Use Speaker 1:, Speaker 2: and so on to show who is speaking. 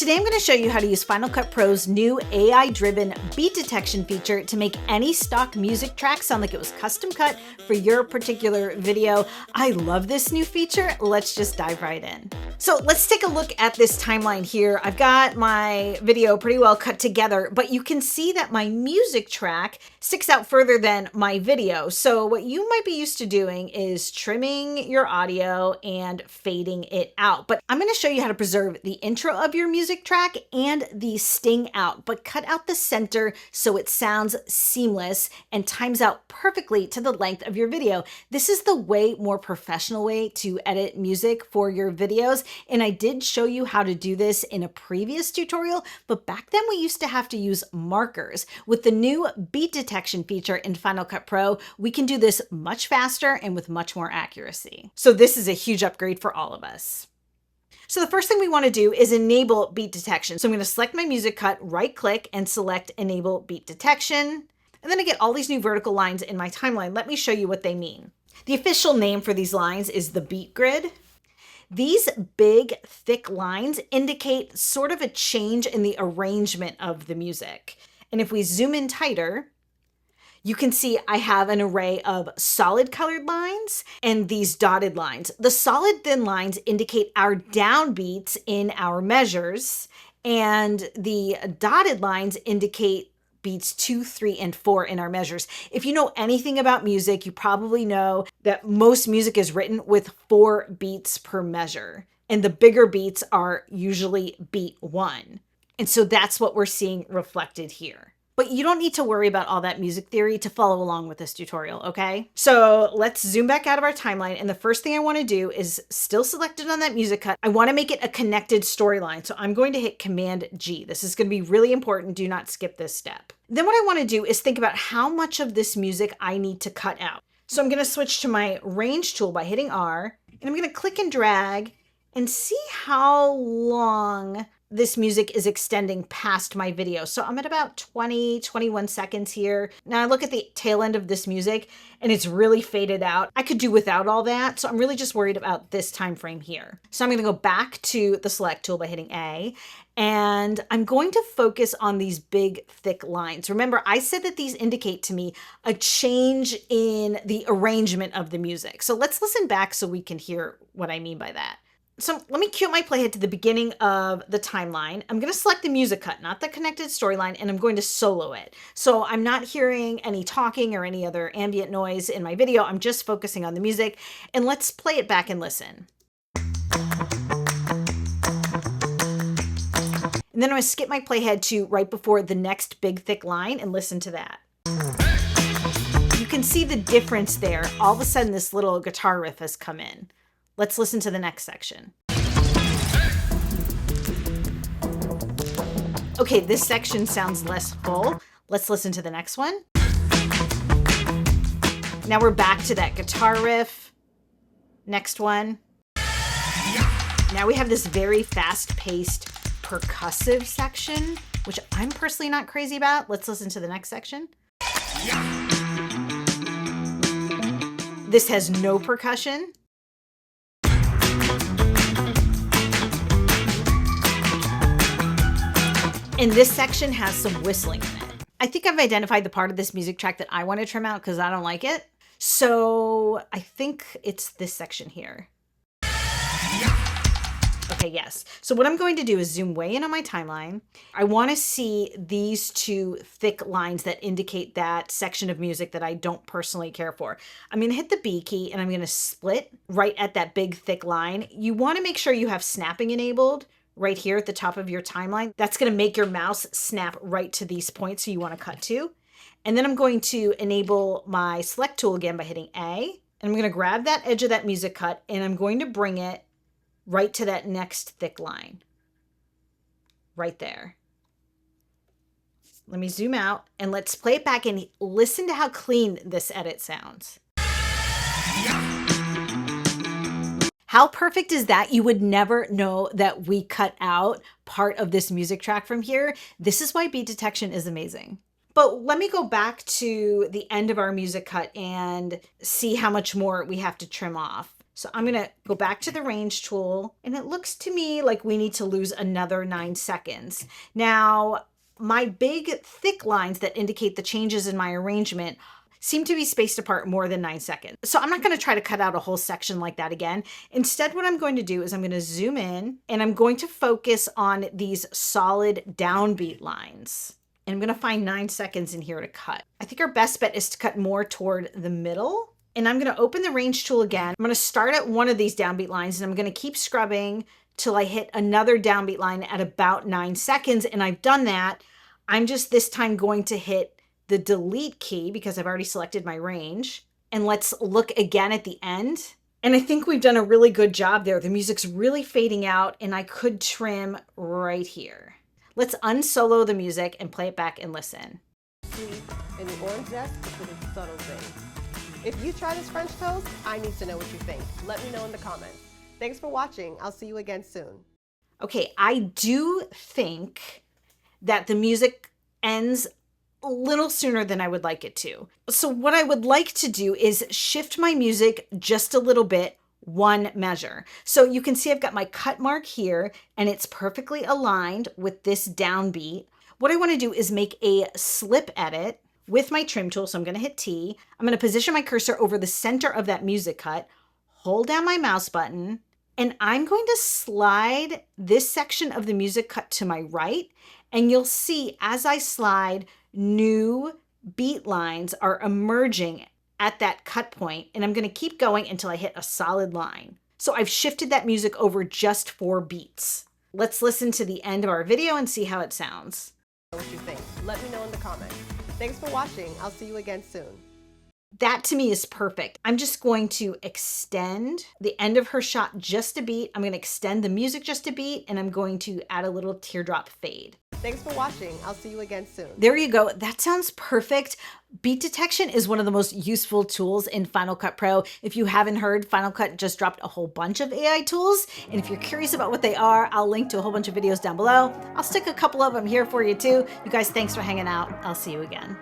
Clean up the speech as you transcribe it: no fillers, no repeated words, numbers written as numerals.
Speaker 1: Today I'm going to show you how to use Final Cut Pro's new AI-driven beat detection feature to make any stock music track sound like it was custom cut for your particular video. I love this new feature. Let's just dive right in. So let's take a look at this timeline here. I've got my video pretty well cut together, but you can see that my music track sticks out further than my video. So what you might be used to doing is trimming your audio and fading it out. But I'm going to show you how to preserve the intro of your music track and the sting out, but cut out the center so it sounds seamless and times out perfectly to the length of your video. This is the way more professional way to edit music for your videos. And I did show you how to do this in a previous tutorial, but back then we used to have to use markers. With the new beat detection feature in Final Cut Pro, we can do this much faster and with much more accuracy. So this is a huge upgrade for all of us. So the first thing we want to do is enable beat detection. So I'm going to select my music cut, right click and select enable beat detection. And then I get all these new vertical lines in my timeline. Let me show you what they mean. The official name for these lines is the beat grid. These big, thick lines indicate sort of a change in the arrangement of the music. And if we zoom in tighter, you can see I have an array of solid colored lines and these dotted lines. The solid thin lines indicate our downbeats in our measures, and the dotted lines indicate beats 2, 3, and 4 in our measures. If you know anything about music, you probably know that most music is written with 4 beats per measure, and the bigger beats are usually beat 1. And so that's what we're seeing reflected here. But you don't need to worry about all that music theory to follow along with this tutorial, okay? So let's zoom back out of our timeline. And the first thing I want to do is still selected on that music cut. I want to make it a connected storyline. So I'm going to hit Command G. This is going to be really important. Do not skip this step. Then what I want to do is think about how much of this music I need to cut out. So I'm going to switch to my range tool by hitting R, and I'm going to click and drag and see how long this music is extending past my video. So I'm at about 20, 21 seconds here. Now I look at the tail end of this music and it's really faded out. I could do without all that. So I'm really just worried about this time frame here. So I'm going to go back to the select tool by hitting A, and I'm going to focus on these big, thick lines. Remember, I said that these indicate to me a change in the arrangement of the music. So let's listen back so we can hear what I mean by that. So let me cue my playhead to the beginning of the timeline. I'm going to select the music cut, not the connected storyline, and I'm going to solo it. So I'm not hearing any talking or any other ambient noise in my video. I'm just focusing on the music. And let's play it back and listen. And then I'm going to skip my playhead to right before the next big thick line and listen to that. You can see the difference there. All of a sudden, this little guitar riff has come in. Let's listen to the next section. Okay, this section sounds less full. Let's listen to the next one. Now we're back to that guitar riff. Next one. Now we have this very fast-paced percussive section, which I'm personally not crazy about. Let's listen to the next section. This has no percussion. And this section has some whistling in it. I think I've identified the part of this music track that I want to trim out because I don't like it. So I think it's this section here. Okay, yes. So what I'm going to do is zoom way in on my timeline. I want to see these 2 thick lines that indicate that section of music that I don't personally care for. I'm going to hit the B key and I'm going to split right at that big thick line. You want to make sure you have snapping enabled right here at the top of your timeline. That's going to make your mouse snap right to these points so you want to cut to. And then I'm going to enable my select tool again by hitting A. And I'm going to grab that edge of that music cut and I'm going to bring it right to that next thick line. Right there. Let me zoom out and let's play it back and listen to how clean this edit sounds. How perfect is that? You would never know that we cut out part of this music track from here. This is why beat detection is amazing. But let me go back to the end of our music cut and see how much more we have to trim off. So I'm gonna go back to the range tool, and it looks to me like we need to lose another 9 seconds. Now, my big thick lines that indicate the changes in my arrangement seem to be spaced apart more than 9 seconds. So I'm not gonna try to cut out a whole section like that again. Instead, what I'm going to do is I'm gonna zoom in, and I'm going to focus on these solid downbeat lines. And I'm gonna find 9 seconds in here to cut. I think our best bet is to cut more toward the middle. And I'm gonna open the range tool again. I'm gonna start at one of these downbeat lines, and I'm gonna keep scrubbing till I hit another downbeat line at about 9 seconds. And I've done that. I'm just this time going to hit the delete key because I've already selected my range. And let's look again at the end. And I think we've done a really good job there. The music's really fading out, and I could trim right here. Let's unsolo the music and play it back and listen.
Speaker 2: Sweet, and the orange zest is for the subtle things. If you try this French toast, I need to know what you think. Let me know in the comments. Thanks for watching. I'll see you again soon.
Speaker 1: Okay, I do think that the music ends a little sooner than I would like it to. So what I would like to do is shift my music just a little bit, one measure. So you can see I've got my cut mark here, and it's perfectly aligned with this downbeat. What I want to do is make a slip edit with my trim tool. So I'm going to hit T. I'm going to position my cursor over the center of that music cut, hold down my mouse button, and I'm going to slide this section of the music cut to my right. And you'll see as I slide, new beat lines are emerging at that cut point. And I'm going to keep going until I hit a solid line. So I've shifted that music over just 4 beats. Let's listen to the end of our video and see how it sounds.
Speaker 2: What you think? Let me know in the comments. Thanks for watching. I'll see you again soon.
Speaker 1: That to me is perfect. I'm just going to extend the end of her shot just a beat. I'm going to extend the music just a beat, and I'm going to add a little teardrop fade.
Speaker 2: Thanks for watching. I'll see you again soon.
Speaker 1: There you go. That sounds perfect. Beat detection is one of the most useful tools in Final Cut Pro. If you haven't heard, Final Cut just dropped a whole bunch of AI tools. And if you're curious about what they are, I'll link to a whole bunch of videos down below. I'll stick a couple of them here for you too. You guys, thanks for hanging out. I'll see you again.